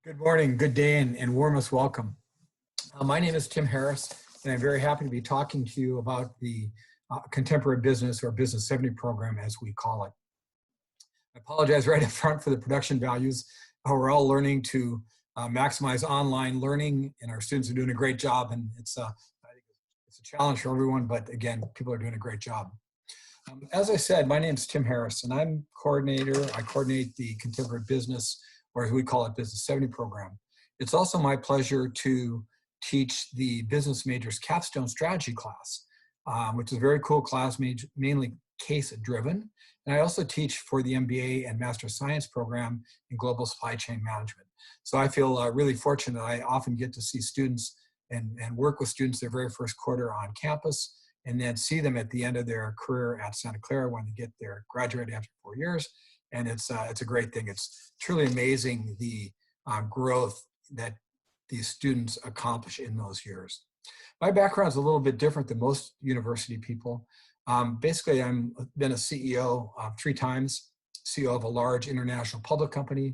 Good morning, good day, and warmest welcome. My name is Tim Harris, and I'm very happy to be talking to you about the Contemporary Business or Business 70 program, as we call it. I apologize right up front for the production values. We're all learning to maximize online learning, and our students are doing a great job, and I think it's a challenge for everyone, but again, people are doing a great job. As I said, my name is Tim Harris, and I'm coordinator. I coordinate the Contemporary Business, or as we call it, Business 70 program. It's also my pleasure to teach the business majors capstone strategy class, which is a very cool class, mainly case-driven. And I also teach for the MBA and Master of Science program in Global Supply Chain Management. So I feel really fortunate. I often get to see students and work with students their very first quarter on campus, and then see them at the end of their career at Santa Clara when they get their graduate after 4 years. And it's a great thing. It's truly amazing the growth that these students accomplish in those years. My background is a little bit different than most university people. Basically, I've been a CEO 3 times, CEO of a large international public company,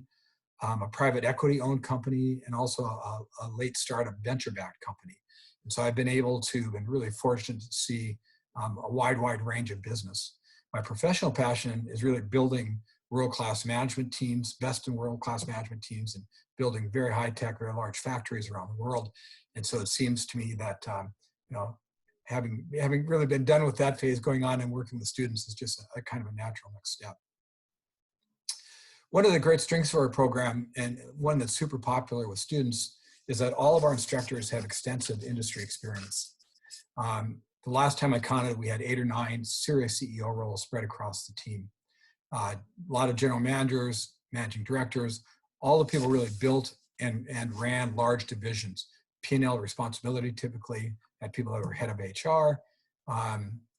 a private equity owned company, and also a late startup venture-backed company. And so I've been really fortunate to see a wide range of business. My professional passion is really building world-class management teams, best in world-class management teams, and building very high-tech, very large factories around the world. And so it seems to me that having really been done with that phase, going on and working with students is just a kind of a natural next step. One of the great strengths of our program, and one that's super popular with students, is that all of our instructors have extensive industry experience. The last time I counted, we had 8 or 9 serious CEO roles spread across the team. A lot of general managers, managing directors, all the people really built and ran large divisions. P&L responsibility typically, had people that were head of HR,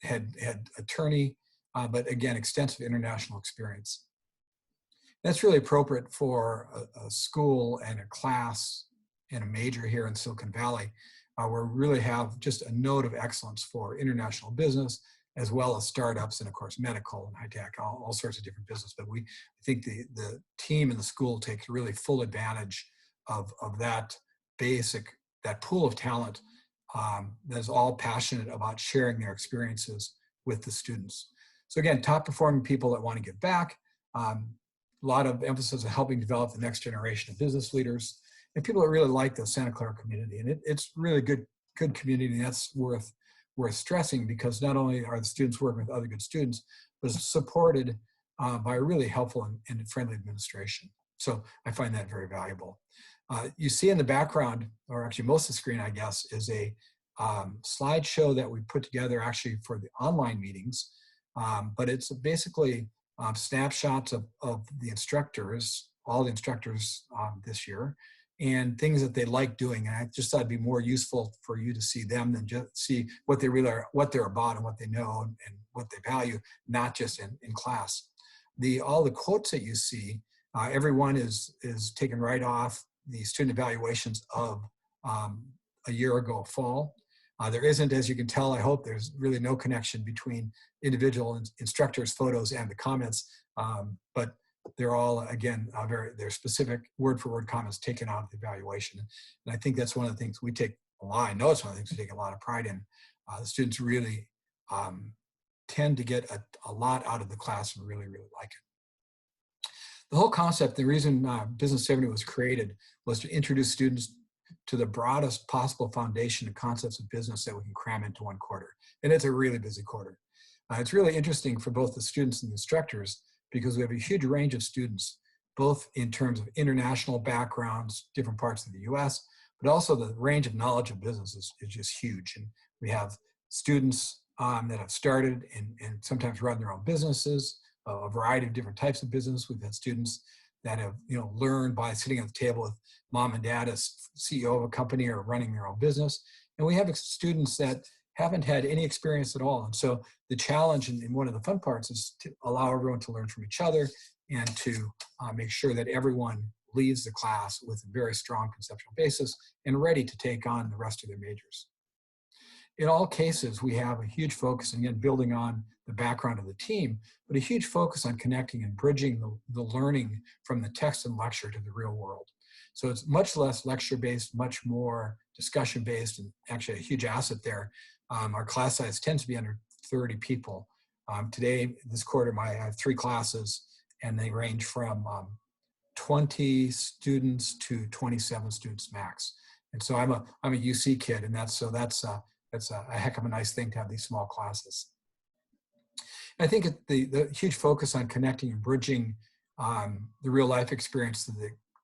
had attorney, but again, extensive international experience. That's really appropriate for a school and a class and a major here in Silicon Valley, where we really have just a note of excellence for international business, as well as startups and, of course, medical and high tech, all sorts of different business. But I think the team in the school takes really full advantage of that pool of talent that is all passionate about sharing their experiences with the students. So again, top performing people that want to give back, a lot of emphasis on helping develop the next generation of business leaders, and people that really like the Santa Clara community. And it's really good community, and that's worth stressing, because not only are the students working with other good students, but it's supported by a really helpful and friendly administration. So I find that very valuable. You see in the background, or actually most of the screen, I guess, is a slideshow that we put together actually for the online meetings, but it's basically snapshots of the instructors, all the instructors this year, and things that they like doing. And I just thought it'd be more useful for you to see them than just see what they really are, what they're about, and what they know, and what they value, not just in class. All the quotes that you see, everyone is taken right off the student evaluations of a year ago fall. There isn't, as you can tell, I hope, there's really no connection between individual instructors' photos and the comments, but they're all, again, they're specific word-for-word comments taken out of the evaluation. And I think that's one of the things we take a lot. I know it's one of the things we take a lot of pride in. The students really tend to get a lot out of the class and really like it. The whole concept, the reason Business 70 was created, was to introduce students to the broadest possible foundation of concepts of business that we can cram into one quarter. And it's a really busy quarter. It's really interesting for both the students and the instructors, because we have a huge range of students, both in terms of international backgrounds, different parts of the US, but also the range of knowledge of business is just huge. And we have students that have started and sometimes run their own businesses, a variety of different types of business. We've had students that have learned by sitting at the table with mom and dad as CEO of a company or running their own business. And we have students that haven't had any experience at all. And so the challenge, and one of the fun parts, is to allow everyone to learn from each other, and to make sure that everyone leaves the class with a very strong conceptual basis and ready to take on the rest of their majors. In all cases, we have a huge focus, again, building on the background of the team, but a huge focus on connecting and bridging the learning from the text and lecture to the real world. So it's much less lecture-based, much more discussion-based, and actually a huge asset there. Our class size tends to be under 30 people. Today, this quarter, I have 3 classes, and they range from 20 students to 27 students max. And so I'm a UC kid, and that's a heck of a nice thing to have these small classes. I think the huge focus on connecting and bridging the real life experience to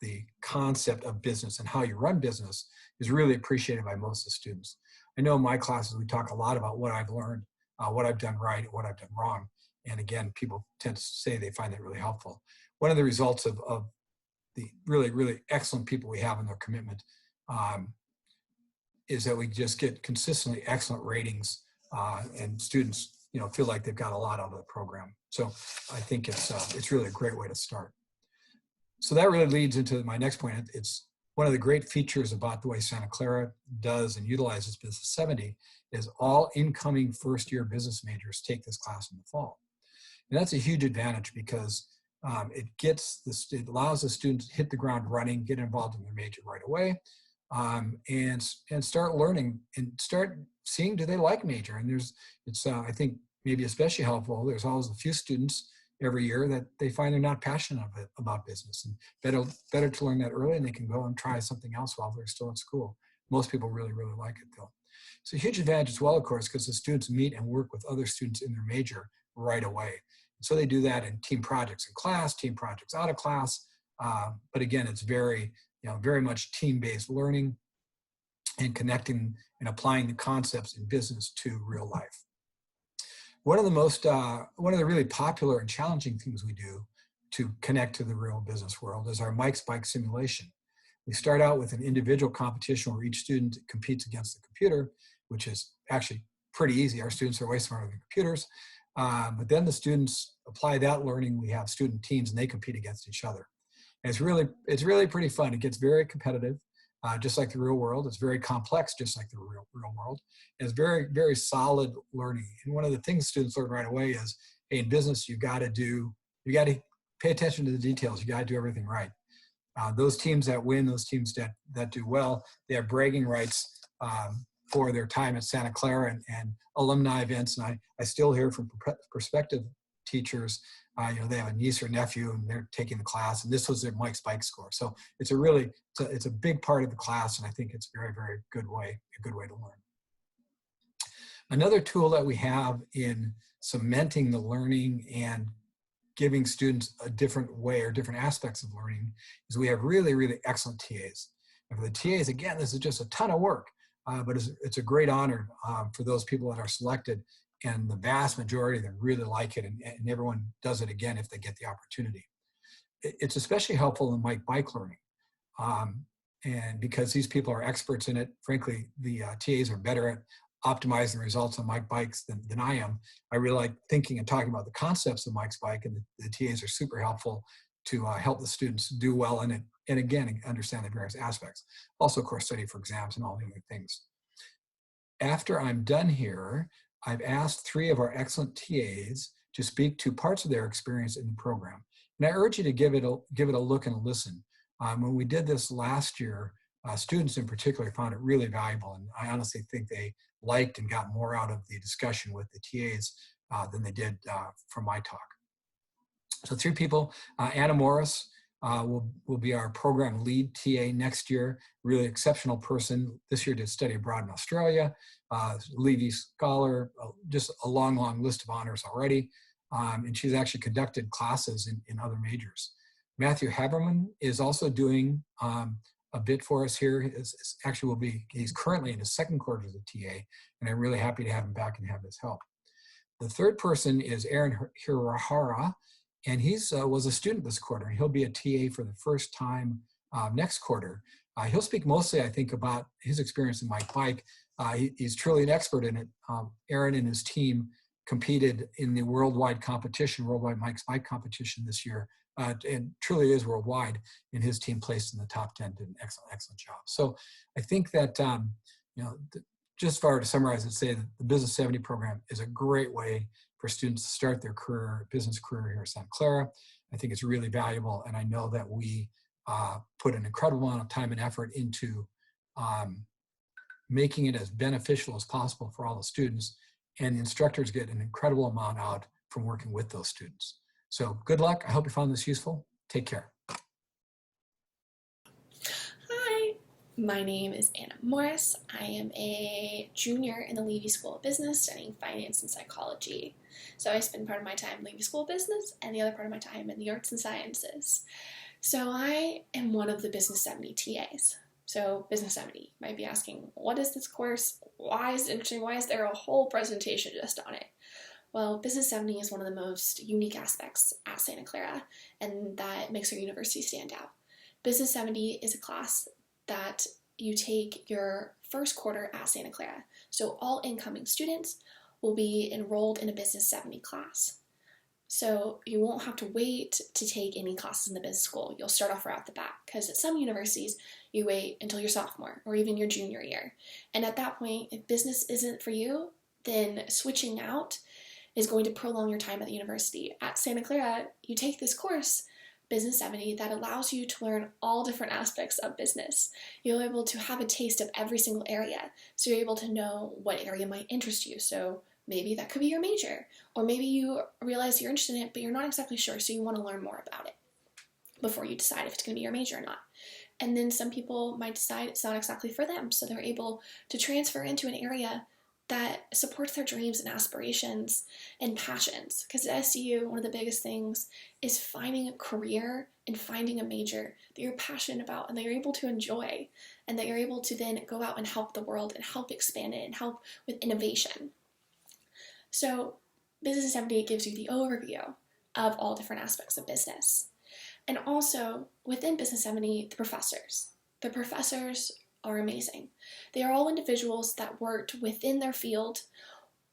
the concept of business and how you run business is really appreciated by most of the students. I know in my classes, we talk a lot about what I've learned, what I've done right, and what I've done wrong. And again, people tend to say they find that really helpful. One of the results of the really, really excellent people we have in their commitment is that we just get consistently excellent ratings, and students, feel like they've got a lot out of the program. So I think it's really a great way to start. So that really leads into my next point. It's one of the great features about the way Santa Clara does and utilizes Business 70 is all incoming first-year business majors take this class in the fall. And that's a huge advantage because it allows the students to hit the ground running, get involved in their major right away, and start learning and start seeing, do they like major? And I think maybe especially helpful, there's always a few students every year that they find they're not passionate about business, and better to learn that early, and they can go and try something else while they're still in school. Most people really, really like it though. It's a huge advantage as well, of course, because the students meet and work with other students in their major right away. So they do that in team projects in class, team projects out of class. But again, it's very much team-based learning and connecting and applying the concepts in business to real life. One of the really popular and challenging things we do to connect to the real business world is our Mike's Bike simulation. We start out with an individual competition where each student competes against the computer, which is actually pretty easy. Our students are way smarter than computers. But then the students apply that learning. We have student teams and they compete against each other. And it's really pretty fun. It gets very competitive, just like the real world. It's very complex, just like the real world. And it's very, very solid learning. And one of the things students learn right away is, hey, in business, you got to pay attention to the details. You got to do everything right. Those teams that win, those teams that do well, they have bragging rights for their time at Santa Clara and alumni events. And I still hear from prospective teachers, they have a niece or nephew and they're taking the class, and this was their Mike's Bike score. So it's a big part of the class, and I think it's a very, very good way to learn. Another tool that we have in cementing the learning and giving students a different way or different aspects of learning is we have really, really excellent TAs. And for the TAs, again, this is just a ton of work, but it's a great honor for those people that are selected, and the vast majority that really like it, and everyone does it again if they get the opportunity. It's especially helpful in bike learning, and because these people are experts in it. Frankly, the TAs are better at optimizing results on Mike Bikes than I am. I really like thinking and talking about the concepts of Mike's Bike, and the TAs are super helpful to help the students do well in it, and again, understand the various aspects. Also, of course, study for exams and all the other things. After I'm done here, I've asked 3 of our excellent TAs to speak to parts of their experience in the program. And I urge you to give it a look and a listen. When we did this last year, students in particular found it really valuable, and I honestly think they liked and got more out of the discussion with the TAs than they did from my talk. So 3 people. Anna Morris will be our program lead TA next year. Really exceptional person. This year did study abroad in Australia. Leavey Scholar, just a long, long list of honors already. And she's actually conducted classes in other majors. Matthew Haberman is also doing a bit for us here. He's currently in his 2nd quarter as a TA, and I'm really happy to have him back and have his help. The 3rd person is Aaron Hirahara, and he's was a student this quarter, and he'll be a TA for the first time next quarter. He'll speak mostly, I think, about his experience in Mike Bike. He's truly an expert in it. Aaron and his team competed in the worldwide Mike's Bike competition this year, and truly is worldwide, and his team placed in the top 10, did an excellent job. So I think that, just to summarize and say that the Business 70 program is a great way for students to start their business career here at Santa Clara. I think it's really valuable, and I know that we put an incredible amount of time and effort into making it as beneficial as possible for all the students, and the instructors get an incredible amount out from working with those students. So good luck. I hope you found this useful. Take care. Hi, my name is Anna Morris. I am a junior in the Leavey School of Business studying finance and psychology. So I spend part of my time in Leavey School of Business and the other part of my time in the arts and sciences. So I am one of the Business 70 TAs. So Business 70, you might be asking, what is this course? Why is it interesting? Why is there a whole presentation just on it? Well, Business 70 is one of the most unique aspects at Santa Clara, and that makes our university stand out. Business 70 is a class that you take your first quarter at Santa Clara. So all incoming students will be enrolled in a Business 70 class. So you won't have to wait to take any classes in the business school. You'll start off right off the bat, because at some universities, you wait until your sophomore or even your junior year. And at that point, if business isn't for you, then switching out is going to prolong your time at the university. At Santa Clara, you take this course, Business 70, that allows you to learn all different aspects of business. You're able to have a taste of every single area, so you're able to know what area might interest you. So maybe that could be your major, or maybe you realize you're interested in it, but you're not exactly sure, so you want to learn more about it before you decide if it's going to be your major or not. And then some people might decide it's not exactly for them, so they're able to transfer into an area that supports their dreams and aspirations and passions. Because at SCU, one of the biggest things is finding a career and finding a major that you're passionate about and that you're able to enjoy, and that you're able to then go out and help the world and help expand it and help with innovation. So Business 70 gives you the overview of all different aspects of business. And also, within Business 70, the professors. The professors are amazing. They are all individuals that worked within their field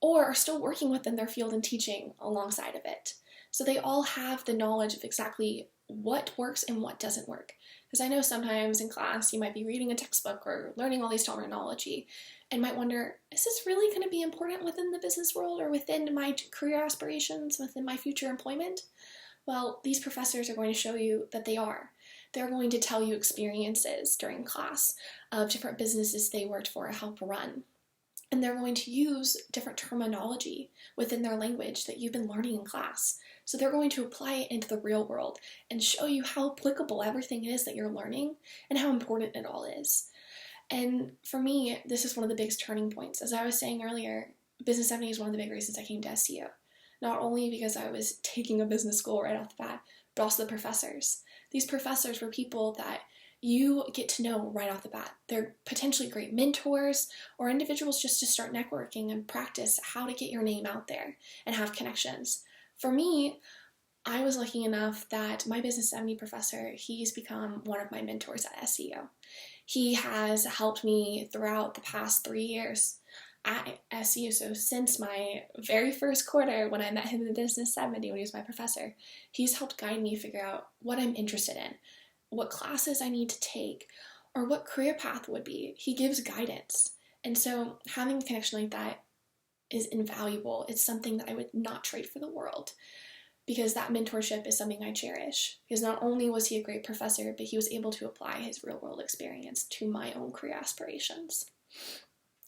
or are still working within their field and teaching alongside of it. So they all have the knowledge of exactly what works and what doesn't work. Because I know sometimes in class you might be reading a textbook or learning all these terminology and might wonder, is this really going to be important within the business world or within my career aspirations, within my future employment? Well, these professors are going to show you that they are. They're going to tell you experiences during class of different businesses they worked for to help run. And they're going to use different terminology within their language that you've been learning in class. So they're going to apply it into the real world and show you how applicable everything is that you're learning and how important it all is. And for me, this is one of the biggest turning points. As I was saying earlier, Business 70 is one of the big reasons I came to SCU. Not only because I was taking a business school right off the bat, but also the professors. These professors were people that you get to know right off the bat. They're potentially great mentors or individuals just to start networking and practice how to get your name out there and have connections. For me, I was lucky enough that my Business 70 professor, he's become one of my mentors at SCU. He has helped me throughout the past 3 years at SCU. So since my very first quarter when I met him in Business 70 when he was my professor, he's helped guide me figure out what I'm interested in, what classes I need to take, or what career path would be. He gives guidance. And so having a connection like that is invaluable. It's something that I would not trade for the world, because that mentorship is something I cherish. Because not only was he a great professor, but he was able to apply his real world experience to my own career aspirations.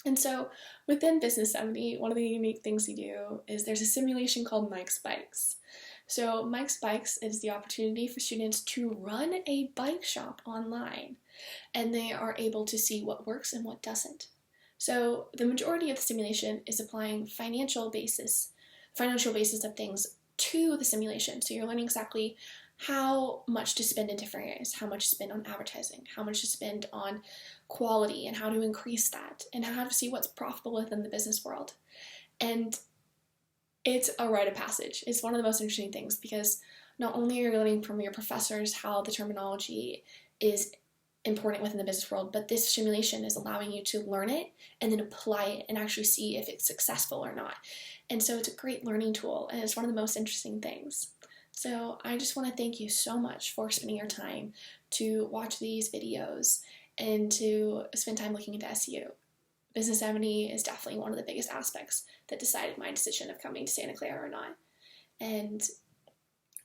And so within Business 70, one of the unique things we do is there's a simulation called Mike's Bikes. So Mike's Bikes is the opportunity for students to run a bike shop online, and they are able to see what works and what doesn't. So the majority of the simulation is applying financial basis of things to the simulation. So you're learning exactly how much to spend in different areas, how much to spend on advertising, how much to spend on quality and how to increase that, and how to see what's profitable within the business world. And it's a rite of passage. It's one of the most interesting things, because not only are you learning from your professors how the terminology is important within the business world, but this simulation is allowing you to learn it and then apply it and actually see if it's successful or not. And so it's a great learning tool, and it's one of the most interesting things. So I just want to thank you so much for spending your time to watch these videos and to spend time looking into SCU. Business 70 is definitely one of the biggest aspects that decided my decision of coming to Santa Clara or not. And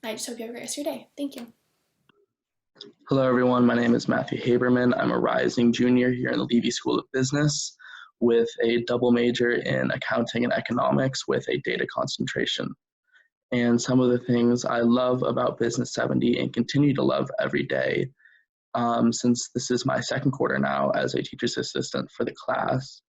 I just hope you have a great rest of your day. Thank you. Hello, everyone. My name is Matthew Haberman. I'm a rising junior here in the Leavey School of Business with a double major in accounting and economics with a data concentration. And some of the things I love about Business 70 and continue to love every day, since this is my second quarter now as a teacher's assistant for the class,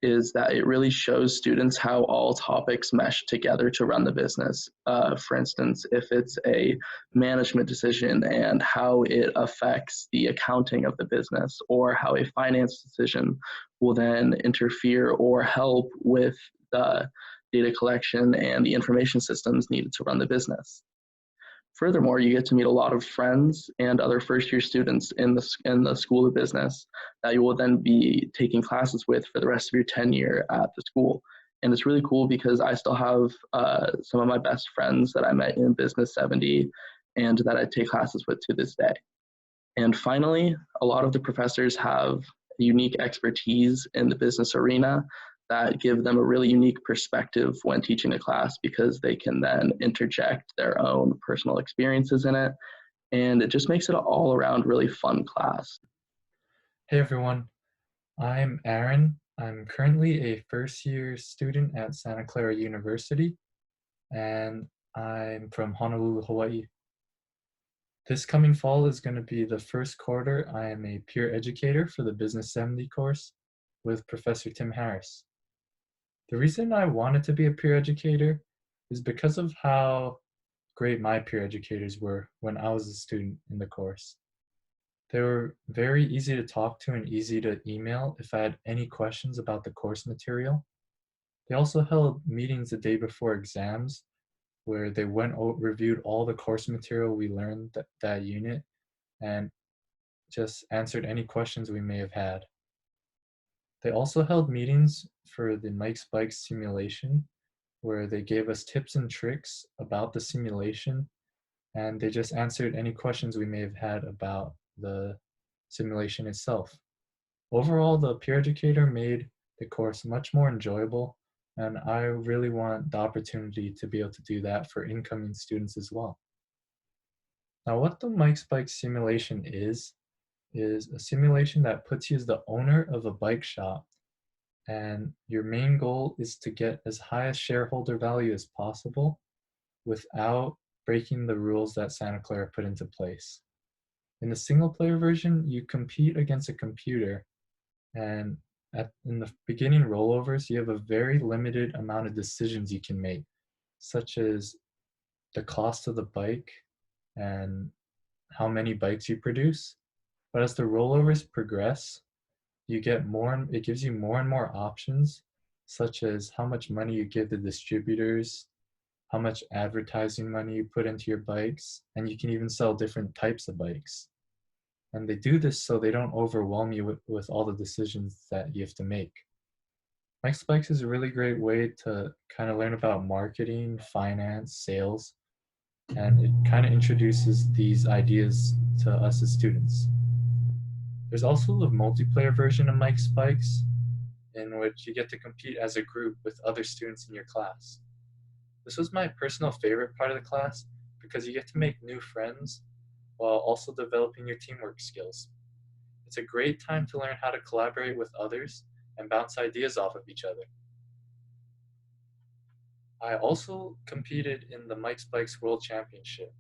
is that it really shows students how all topics mesh together to run the business. For instance, if it's a management decision and how it affects the accounting of the business, or how a finance decision will then interfere or help with the data collection and the information systems needed to run the business. Furthermore, you get to meet a lot of friends and other first-year students in the School of Business that you will then be taking classes with for the rest of your tenure at the school. And it's really cool because I still have some of my best friends that I met in Business 70 and that I take classes with to this day. And finally, a lot of the professors have unique expertise in the business arena that give them a really unique perspective when teaching a class, because they can then interject their own personal experiences in it. And it just makes it an all around really fun class. Hey everyone, I'm Aaron. I'm currently a first year student at Santa Clara University, and I'm from Honolulu, Hawaii. This coming fall is going to be the first quarter I am a peer educator for the Business 70 course with Professor Tim Harris. The reason I wanted to be a peer educator is because of how great my peer educators were when I was a student in the course. They were very easy to talk to and easy to email if I had any questions about the course material. They also held meetings the day before exams where they reviewed all the course material we learned that unit and just answered any questions we may have had. They also held meetings for the Mike's Bikes simulation where they gave us tips and tricks about the simulation, and they just answered any questions we may have had about the simulation itself. Overall, the peer educator made the course much more enjoyable, and I really want the opportunity to be able to do that for incoming students as well. Now, what the Mike's Bike simulation is a simulation that puts you as the owner of a bike shop, and your main goal is to get as high a shareholder value as possible without breaking the rules that Santa Clara put into place. In the single player version, you compete against a computer, and in the beginning rollovers, you have a very limited amount of decisions you can make, such as the cost of the bike and how many bikes you produce. But as the rollovers progress, it gives you more and more options, such as how much money you give the distributors, how much advertising money you put into your bikes, and you can even sell different types of bikes. And they do this so they don't overwhelm you with all the decisions that you have to make. Mike's Bikes is a really great way to kind of learn about marketing, finance, sales, and it kind of introduces these ideas to us as students. There's also the multiplayer version of Mike's Bikes, in which you get to compete as a group with other students in your class. This was my personal favorite part of the class because you get to make new friends while also developing your teamwork skills. It's a great time to learn how to collaborate with others and bounce ideas off of each other. I also competed in the Mike's Bikes World Championship.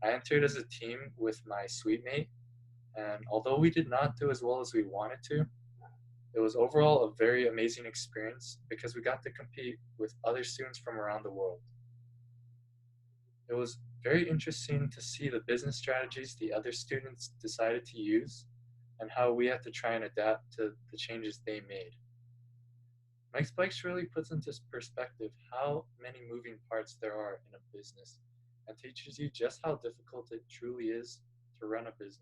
I entered as a team with my suite mate, and although we did not do as well as we wanted to, it was overall a very amazing experience because we got to compete with other students from around the world. It was very interesting to see the business strategies the other students decided to use and how we had to try and adapt to the changes they made. Mike's Bikes really puts into perspective how many moving parts there are in a business and teaches you just how difficult it truly is to run a business.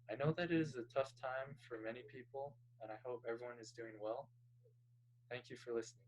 I know that it is a tough time for many people, and I hope everyone is doing well. Thank you for listening.